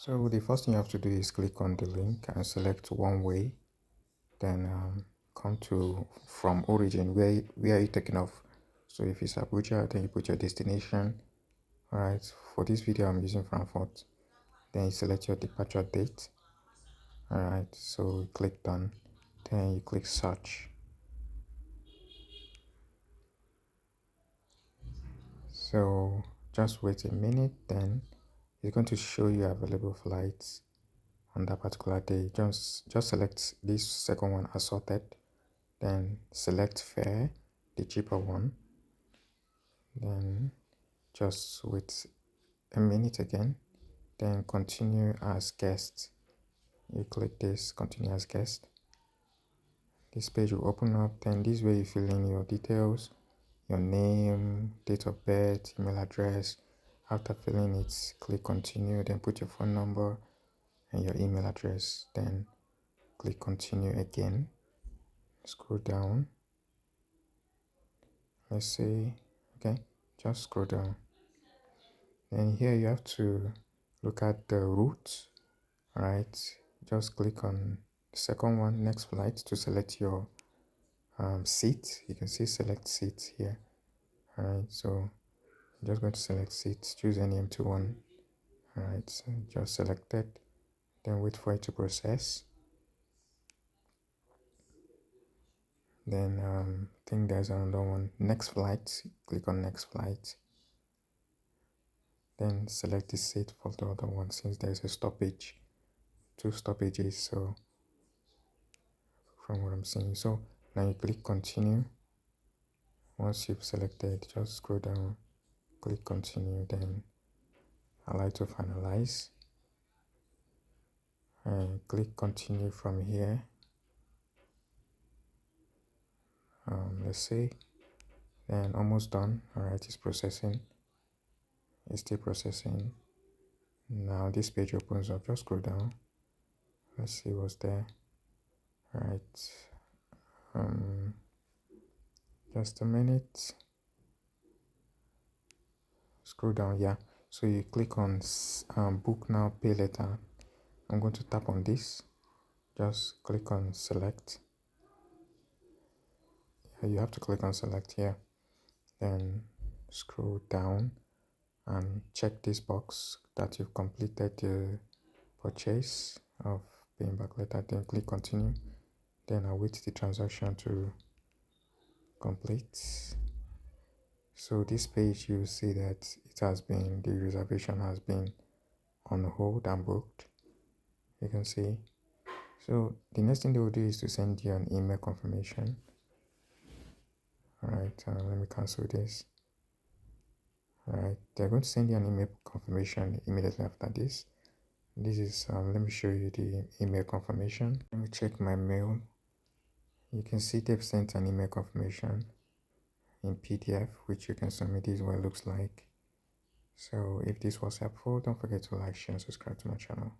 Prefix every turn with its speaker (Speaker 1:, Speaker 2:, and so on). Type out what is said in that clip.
Speaker 1: So the first thing you have to do is click on the link and select one way, then come to from origin, where are you taking off. So if it's Abuja, then you put your destination. All right, for this video I'm using Frankfurt. Then you select your departure date. All right, so you click done, then you click search. So just wait a minute, then it's going to show you available flights on that particular day. Just select this second one, assorted, then select fare, the cheaper one, then just wait a minute again, then continue as guest. You click this, continue as guest. This page will open up, then this way you fill in your details, your name, date of birth, email address. After filling it, click continue, then put your phone number and your email address, then click continue again. Scroll down, let's say, okay, just scroll down. Then here you have to look at the route. All right, just click on the second one, next flight, to select your seat. You can see select seat here. All right, so I'm just going to select seats, choose any empty one. All right, so just select it, then wait for it to process. Then I think there's another one, next flight. Click on next flight, then select the seat for the other one, since there's a stoppage, 2 stoppages. So from what I'm seeing, so now you click continue. Once you've selected, just scroll down, click continue, then allow to finalize, and click continue from here. Let's see, then almost done. All right, it's processing, it's still processing. Now this page opens up, just scroll down, let's see what's there. All right, just a minute, scroll down. Yeah, so you click on book now, pay later. I'm going to tap on this, just click on select. You have to click on select here, then scroll down and check this box that you've completed the purchase of paying back later, then click continue, then await the transaction to complete. So this page, you see that the reservation has been on hold and booked, you can see. So the next thing they will do is to send you an email confirmation. All right, let me cancel this. All right, they're going to send you an email confirmation immediately after this. This is let me show you the email confirmation. Let me check my mail. You can see they've sent an email confirmation in PDF, which you can submit. This is what it looks like. So if this was helpful, don't forget to like, share, and subscribe to my channel.